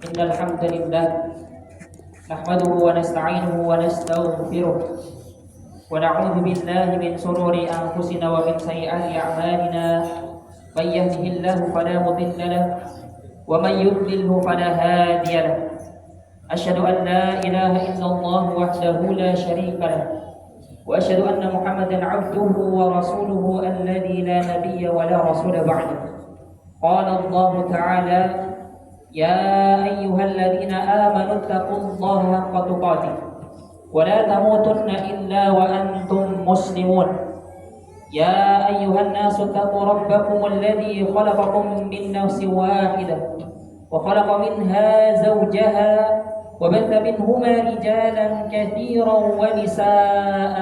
إن الحمد لله نحمده ونستعينه ونستغفره ونعوذ بالله من شرور أنفسنا ومن سيئات أعمالنا من يهده الله فلا مضل له ومن يضلله فلا هادي له أشهد أن لا إله إلا الله وحده لا شريك له وأشهد أن محمدا عبده ورسوله الذي لا نبي ولا رسول بعده. قال الله تعالى: يا أيها الذين آمنوا اتقوا الله حق تقاته ولا تموتن إلا وأنتم مسلمون. يا أيها الناس اتقوا ربكم الذي خلقكم من نفس واحدة وخلق منها زوجها وبث منهما رجالا كثيرا ونساء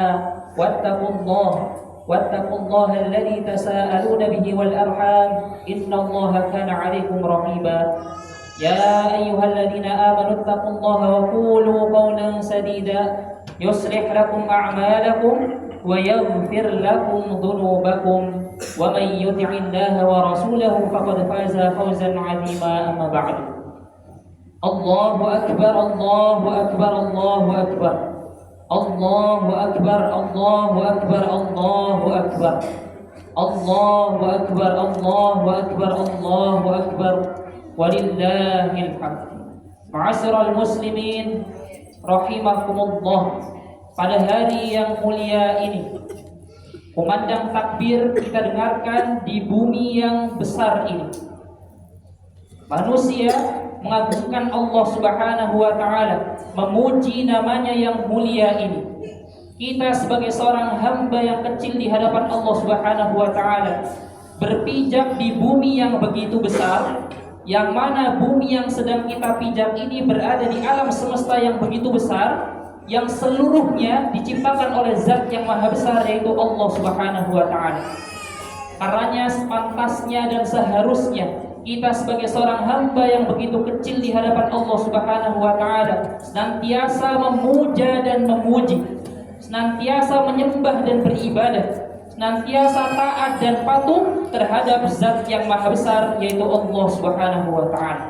واتقوا الله الذي تساءلون به والأرحام إن الله كان عليكم رقيبا. يا أيها الذين آمنوا اتقوا الله وقولوا قولا سديدا يصلح لكم أعمالكم ويغفر لكم ذنوبكم ومن يطع الله ورسوله فقد فاز فوزا عظيما. أما بعد. الله أكبر الله أكبر الله أكبر الله أكبر الله أكبر الله أكبر الله أكبر الله أكبر الله أكبر walillahil hamd. Ma'asyiral muslimin rahimakumullah. Pada hari yang mulia ini, kumandang takbir kita dengarkan di bumi yang besar ini. Manusia mengagungkan Allah Subhanahu wa taala, memuji namanya yang mulia ini. Kita sebagai seorang hamba yang kecil di hadapan Allah Subhanahu wa taala, berpijak di bumi yang begitu besar, yang mana bumi yang sedang kita pijak ini berada di alam semesta yang begitu besar, yang seluruhnya diciptakan oleh Zat yang Maha Besar, yaitu Allah Subhanahu wa taala. Karenanya sepantasnya dan seharusnya kita sebagai seorang hamba yang begitu kecil di hadapan Allah Subhanahu wa taala senantiasa memuja dan memuji, senantiasa menyembah dan beribadah, senantiasa taat dan patuh terhadap Zat yang Maha Besar, yaitu Allah Subhanahu wa taala.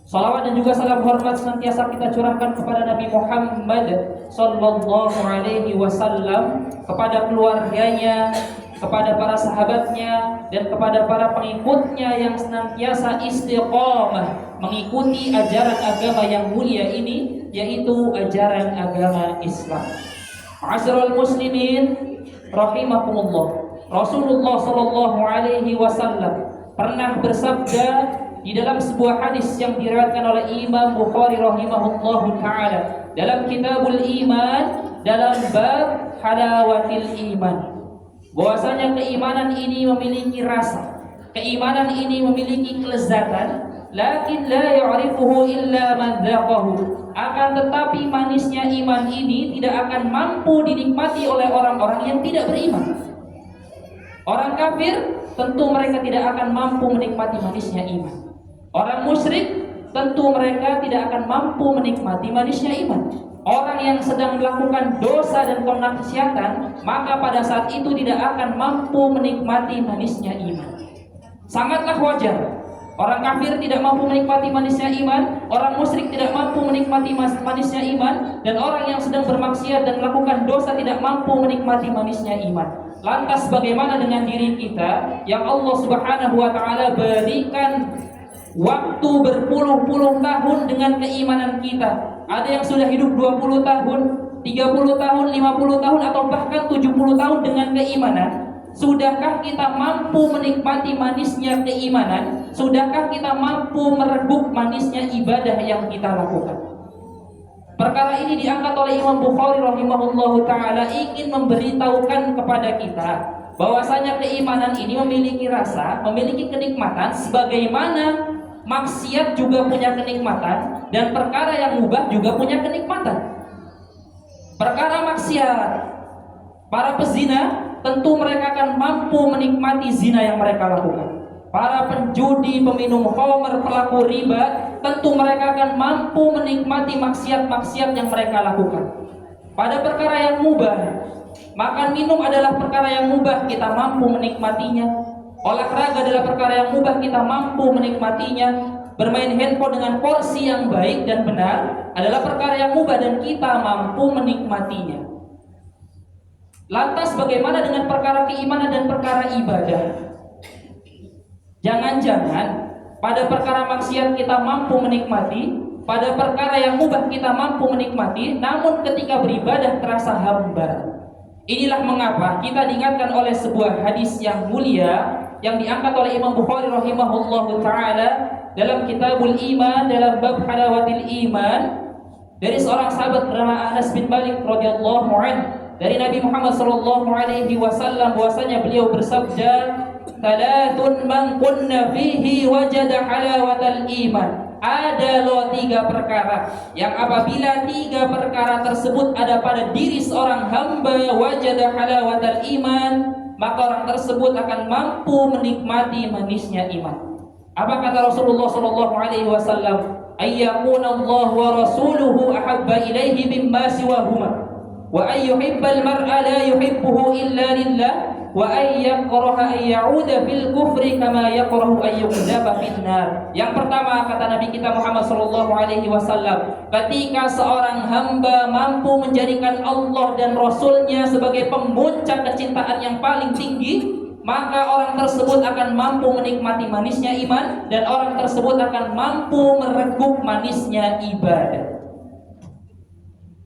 Salawat dan juga salam hormat senantiasa kita curahkan kepada Nabi Muhammad sallallahu alaihi wasallam, kepada keluarganya, kepada para sahabatnya, dan kepada para pengikutnya yang senantiasa istiqamah mengikuti ajaran agama yang mulia ini, yaitu ajaran agama Islam. Ma'asyiral muslimin rahimakumullah. Rasulullah sallallahu alaihi wasallam pernah bersabda di dalam sebuah hadis yang diriwayatkan oleh Imam Bukhari rahimahullahu taala dalam Kitabul Iman, dalam bab halawatil iman, bahwasanya keimanan ini memiliki rasa, keimanan ini memiliki kelezatan, lakin la ya'rifuhu illa man dzaqahu. Akan tetapi manisnya iman ini tidak akan mampu dinikmati oleh orang-orang yang tidak beriman. Orang kafir tentu mereka tidak akan mampu menikmati manisnya iman. Orang musyrik tentu mereka tidak akan mampu menikmati manisnya iman. Orang yang sedang melakukan dosa dan kemaksiatan, maka pada saat itu tidak akan mampu menikmati manisnya iman. Sangatlah wajar orang kafir tidak mampu menikmati manisnya iman, orang musyrik tidak mampu menikmati manisnya iman, dan orang yang sedang bermaksiat dan melakukan dosa tidak mampu menikmati manisnya iman. Lantas bagaimana dengan diri kita yang Allah Subhanahu wa taala berikan waktu berpuluh-puluh tahun dengan keimanan kita? Ada yang sudah hidup 20 tahun, 30 tahun, 50 tahun, atau bahkan 70 tahun dengan keimanan. Sudahkah kita mampu menikmati manisnya keimanan? Sudahkah kita mampu merebut manisnya ibadah yang kita lakukan? Perkara ini diangkat oleh Imam Bukhari rahimahullahu taala ingin memberitahukan kepada kita bahwasanya keimanan ini memiliki rasa, memiliki kenikmatan, sebagaimana maksiat juga punya kenikmatan dan perkara yang mubah juga punya kenikmatan. Perkara maksiat, para pezina tentu mereka akan mampu menikmati zina yang mereka lakukan. Para penjudi, peminum khamr, pelaku riba, tentu mereka akan mampu menikmati maksiat-maksiat yang mereka lakukan. Pada perkara yang mubah, makan minum adalah perkara yang mubah, kita mampu menikmatinya. Olahraga adalah perkara yang mubah, kita mampu menikmatinya. bermain handphone dengan porsi yang baik dan benar adalah perkara yang mubah dan kita mampu menikmatinya. Lantas bagaimana dengan perkara keimanan dan perkara ibadah? Jangan-jangan pada perkara maksiat kita mampu menikmati, pada perkara yang mubah kita mampu menikmati, namun ketika beribadah terasa hambar. Inilah mengapa kita diingatkan oleh sebuah hadis yang mulia yang diangkat oleh Imam Bukhari rahimahullahu taala dalam Kitabul Iman, dalam bab halawatil iman, dari seorang sahabat bernama Anas bin Malik radhiyallahu anhu, dari Nabi Muhammad sallallahu alaihi wasallam bahwasanya beliau bersabda, "Thalathun man kunna fihi wajada halawatal iman." Ada loh 3 perkara yang apabila 3 perkara tersebut ada pada diri seorang hamba, wajada halawatal iman, maka orang tersebut akan mampu menikmati manisnya iman. Apa kata Rasulullah sallallahu alaihi wasallam? Ayyakuna Allah wa rasuluhu ahabba ilaihi mimma siwahuma, wa ayyuhibbal mar'a la yuhibbuhu illa lillah, wa ayyakraha ayyauda fil kufri kama yakrahu ayyudzaba finnar. Yang pertama kata Nabi kita Muhammad sallallahu alaihi wasallam, ketika seorang hamba mampu menjadikan Allah dan Rasulnya sebagai pemuncak kecintaan yang paling tinggi, maka orang tersebut akan mampu menikmati manisnya iman dan orang tersebut akan mampu mereguk manisnya ibadah.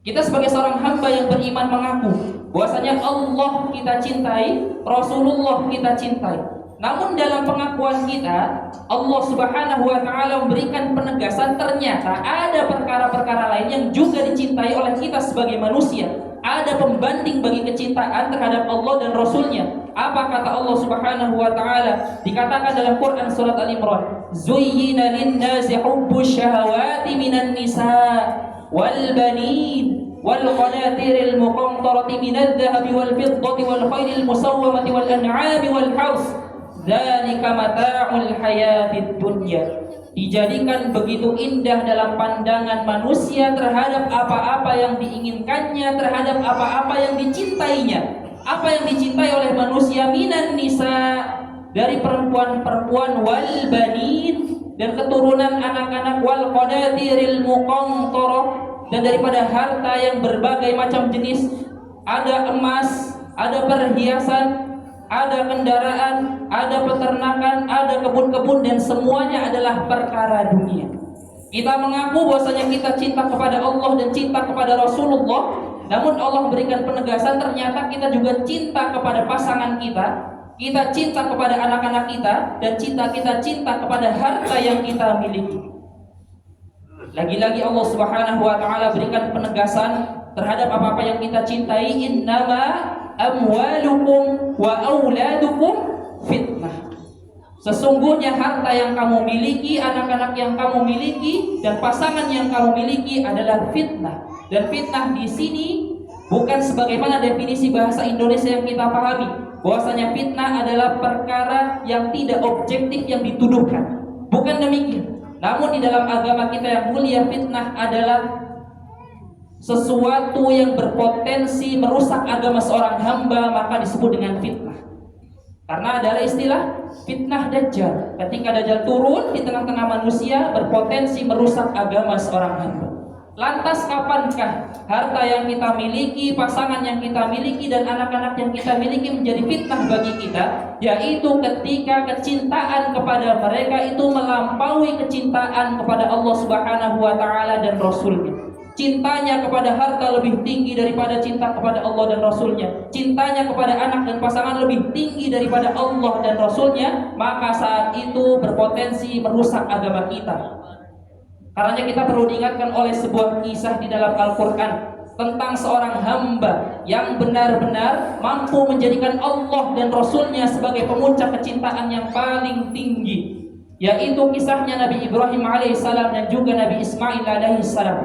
Kita sebagai seorang hamba yang beriman mengaku bahwasanya Allah kita cintai, Rasulullah kita cintai. Namun dalam pengakuan kita, Allah Subhanahu wa taala memberikan penegasan ternyata ada perkara-perkara lain yang juga dicintai oleh kita sebagai manusia. Ada pembanding bagi kecintaan terhadap Allah dan Rasulnya. Apa kata Allah Subhanahu wa taala? Dikatakan dalam Quran surat Al-Imran, "Zuyyina lin-nasi hubbus syahawati minan nisa' wal banin wal qanatiril muqantarati minadh dhahabi wal fiddati wal khaylil musawwamati wal an'ami wal haus dzalika mata'ul hayatid dunya." Dijadikan begitu indah dalam pandangan manusia terhadap apa-apa yang diinginkannya, terhadap apa-apa yang dicintainya. Apa yang dicintai oleh manusia minan nisa, dari perempuan-perempuan, wal banin, dan keturunan anak-anak, wal qanatiril muqantarah, dan daripada harta yang berbagai macam jenis, ada emas, ada perhiasan, ada kendaraan, ada peternakan, ada kebun-kebun, dan semuanya adalah perkara dunia. Kita mengaku bahwasanya kita cinta kepada Allah dan cinta kepada Rasulullah, namun Allah berikan penegasan ternyata kita juga cinta kepada pasangan kita cinta kepada anak-anak kita, dan kita cinta kepada harta yang kita miliki. Lagi-lagi Allah Subhanahu wa taala berikan penegasan terhadap apa-apa yang kita cintai, innama amwalukum wa auladukum fitnah. Sesungguhnya harta yang kamu miliki, anak-anak yang kamu miliki, dan pasangan yang kamu miliki adalah fitnah. Dan fitnah di sini bukan sebagaimana definisi bahasa Indonesia yang kita pahami, bahwasanya fitnah adalah perkara yang tidak objektif yang dituduhkan. Bukan demikian. Namun di dalam agama kita yang mulia, fitnah adalah sesuatu yang berpotensi merusak agama seorang hamba, maka disebut dengan fitnah. Karena adalah istilah fitnah dajjal. Ketika dajjal turun di tengah-tengah manusia, berpotensi merusak agama seorang hamba. Lantas kapankah harta yang kita miliki, pasangan yang kita miliki, dan anak-anak yang kita miliki menjadi fitnah bagi kita? Yaitu ketika kecintaan kepada mereka itu melampaui kecintaan kepada Allah Subhanahu wa taala dan Rasulnya. Cintanya kepada harta lebih tinggi daripada cinta kepada Allah dan Rasulnya. Cintanya kepada anak dan pasangan lebih tinggi daripada Allah dan Rasulnya. Maka saat itu berpotensi merusak agama kita. Karena kita perlu diingatkan oleh sebuah kisah di dalam Al-Quran tentang seorang hamba yang benar-benar mampu menjadikan Allah dan Rasulnya sebagai pemuncak kecintaan yang paling tinggi. Yaitu kisahnya Nabi Ibrahim alaihissalam dan juga Nabi Ismail alaihissalam.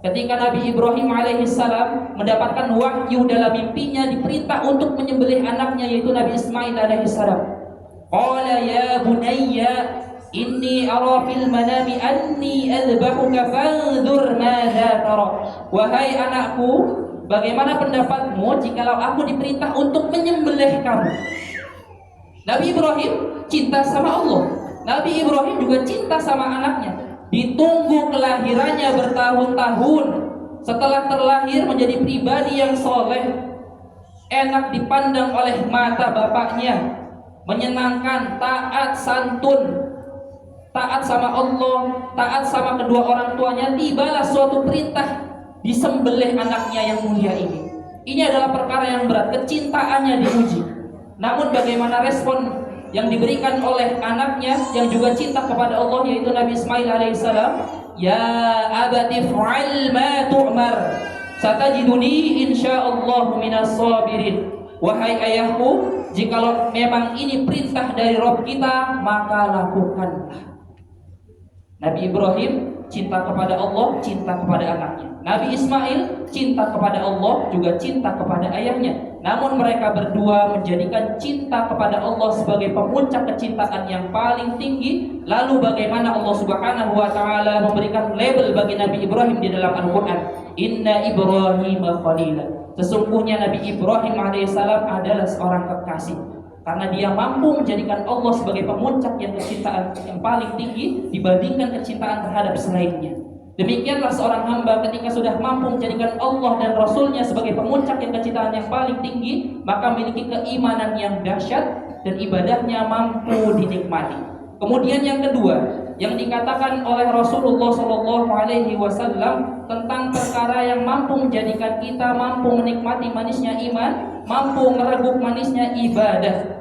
Ketika Nabi Ibrahim alaihissalam mendapatkan wahyu dalam mimpinya, diperintah untuk menyembelih anaknya yaitu Nabi Ismail alaihissalam. Qala ya bunayya inni ara fil manami anni adbahuka fanzur madza tara. Wahai anakku, bagaimana pendapatmu jikalau aku diperintah untuk menyembelih kamu? Nabi Ibrahim cinta sama Allah. Nabi Ibrahim juga cinta sama anaknya. Ditunggu kelahirannya bertahun-tahun. Setelah terlahir menjadi pribadi yang soleh, enak dipandang oleh mata bapaknya, menyenangkan, taat, santun, taat sama Allah, taat sama kedua orang tuanya. Tibalah suatu perintah disembelih anaknya yang mulia ini. Ini adalah perkara yang berat, kecintaannya diuji. Namun bagaimana respon yang diberikan oleh anaknya yang juga cinta kepada Allah, yaitu Nabi Ismail alaihissalam? Ya abati fa'al ma tu'mar satajiduni insyaallah minas sabirin. Wahai ayahku, jikalau memang ini perintah dari Rabb kita, maka lakukanlah. Nabi Ibrahim cinta kepada Allah, cinta kepada anaknya. Nabi Ismail cinta kepada Allah, juga cinta kepada ayahnya. Namun mereka berdua menjadikan cinta kepada Allah sebagai pemuncak kecintaan yang paling tinggi. Lalu bagaimana Allah Subhanahu wa taala memberikan label bagi Nabi Ibrahim di dalam Al-Qur'an? Inna Ibrahim khalila. Sesungguhnya Nabi Ibrahim alaihissalam adalah seorang kekasih, karena dia mampu menjadikan Allah sebagai pemuncak yang kecintaan yang paling tinggi dibandingkan kecintaan terhadap selainnya. Demikianlah seorang hamba ketika sudah mampu menjadikan Allah dan Rasulnya sebagai pemuncak yang kecintaan yang paling tinggi, maka memiliki keimanan yang dahsyat dan ibadahnya mampu dinikmati. Kemudian yang kedua, yang dikatakan oleh Rasulullah SAW tentang perkara yang mampu menjadikan kita mampu menikmati manisnya iman, mampu mereguk manisnya ibadah.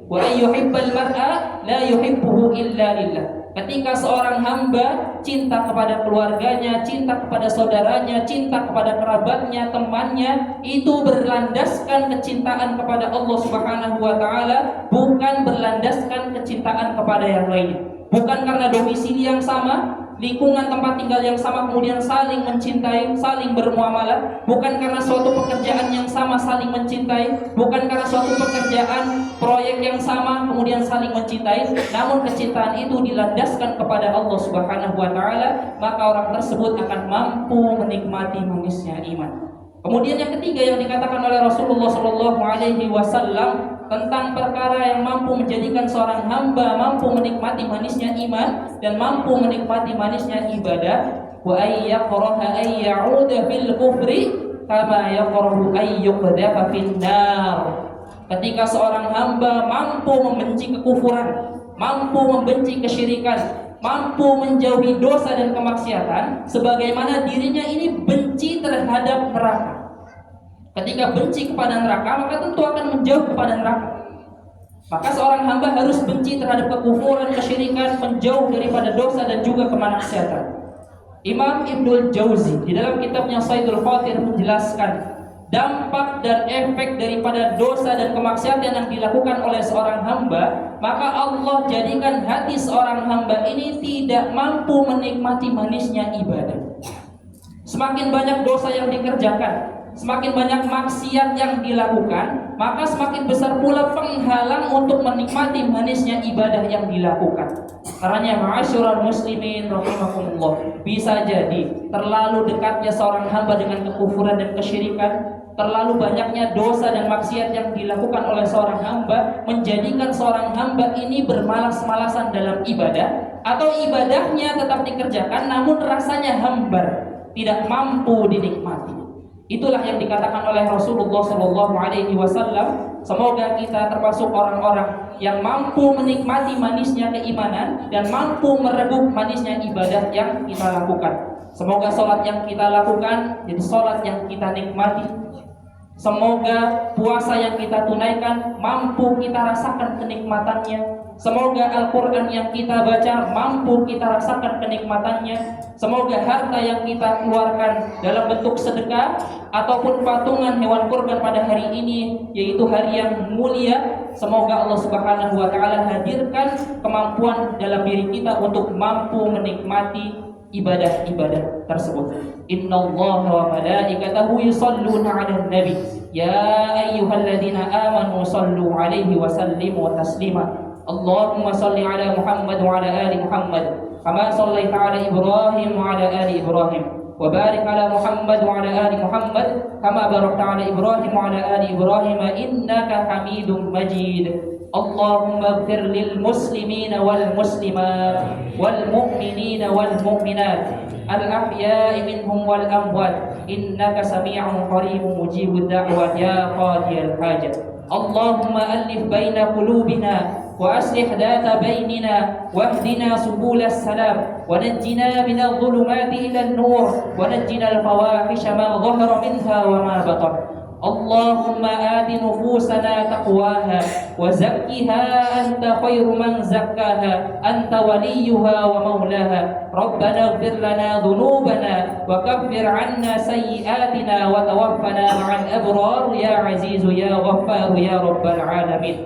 Wa ayyuhibbal mar'a la yuhibbuhu illa lillah. Ketika seorang hamba cinta kepada keluarganya, cinta kepada saudaranya, cinta kepada kerabatnya, temannya, itu berlandaskan kecintaan kepada Allah Subhanahu wa taala, bukan berlandaskan kecintaan kepada yang lainnya. Bukan karena domisili yang sama, lingkungan tempat tinggal yang sama kemudian saling mencintai, saling bermuamalah. Bukan karena suatu pekerjaan yang sama saling mencintai, bukan karena suatu pekerjaan proyek yang sama kemudian saling mencintai. Namun kecintaan itu dilandaskan kepada Allah Subhanahu wa taala, maka orang tersebut akan mampu menikmati manisnya iman. Kemudian yang ketiga yang dikatakan oleh Rasulullah SAW tentang perkara yang mampu menjadikan seorang hamba mampu menikmati manisnya iman dan mampu menikmati manisnya ibadah, wa ayyaqraha ayyauda fil kufri kama yaqrahu ayyuqdafa fin nar. Ketika seorang hamba mampu membenci kekufuran, mampu membenci kesyirikan, mampu menjauhi dosa dan kemaksiatan, sebagaimana dirinya ini benci terhadap neraka. Ketika benci kepada neraka, maka tentu akan menjauh kepada neraka. Maka seorang hamba harus benci terhadap kekufuran, kesyirikan, menjauh daripada dosa dan juga kemaksiatan. Imam Ibnul Jauzi di dalam kitabnya Saidul Fatir menjelaskan dampak dan efek daripada dosa dan kemaksiatan yang dilakukan oleh seorang hamba, maka Allah jadikan hati seorang hamba ini tidak mampu menikmati manisnya ibadah. Semakin banyak dosa yang dikerjakan, semakin banyak maksiat yang dilakukan, maka semakin besar pula penghalang untuk menikmati manisnya ibadah yang dilakukan. Karena ma'asyiral muslimin rahimakumullah, bisa jadi terlalu dekatnya seorang hamba dengan kekufuran dan kesyirikan, terlalu banyaknya dosa dan maksiat yang dilakukan oleh seorang hamba menjadikan seorang hamba ini bermalas-malasan dalam ibadah, atau ibadahnya tetap dikerjakan namun rasanya hambar, tidak mampu dinikmati. Itulah yang dikatakan oleh Rasulullah SAW. Semoga kita termasuk orang-orang yang mampu menikmati manisnya keimanan dan mampu mereguk manisnya ibadah yang kita lakukan. Semoga sholat yang kita lakukan jadi sholat yang kita nikmati. Semoga puasa yang kita tunaikan mampu kita rasakan kenikmatannya. Semoga Al-Quran yang kita baca mampu kita rasakan kenikmatannya. Semoga harta yang kita keluarkan dalam bentuk sedekah ataupun patungan hewan kurban pada hari ini, yaitu hari yang mulia, semoga Allah Subhanahu wa taala hadirkan kemampuan dalam diri kita untuk mampu menikmati ibadah-ibadah tersebut. Innallaha wa malaikatahu yusholluna 'alan nabi ya ayyuhalladzina amanu shallu 'alaihi wa sallimu taslima. Allahumma shalli 'ala Muhammad wa 'ala ali Muhammad kama shallaita 'ala Ibrahim wa 'ala ali Ibrahim wa barik 'ala Muhammad wa 'ala ali Muhammad kama barakta 'ala Ibrahim wa 'ala ali Ibrahim innaka Hamidum Majid. اللهم اغفر للمسلمين والمسلمات والمؤمنين والمؤمنات الأحياء منهم والأموات إنك سميع قريب مجيب الدعوات يا قاضي الحاجة. اللهم ألف بين قلوبنا وأصلح ذات بيننا واهدنا سبل السلام ونجنا من الظلمات إلى النور ونجنا الفواحش ما ظهر منها وما بطن. اللهم آت نفوسنا تقواها وزكها أنت خير من زكاها أنت وليها ومولاها. ربنا اغفر لنا ذنوبنا وكفر عنا سيئاتنا وتوفنا مع الأبرار يا عزيز يا غفار يا رب العالمين.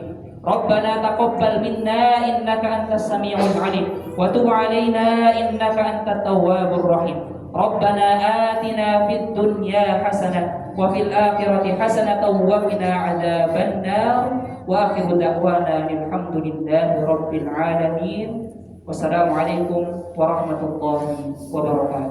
ربنا تقبل منا إنك أنت السميع العليم وتب علينا إنك أنت التواب الرحيم. ربنا آتنا في الدنيا حسنة وفي الآخرة حسنة وقنا عذاب النار. وآخر دعوانا الحمد لله رب العالمين. والسلام عليكم ورحمة الله وبركاته.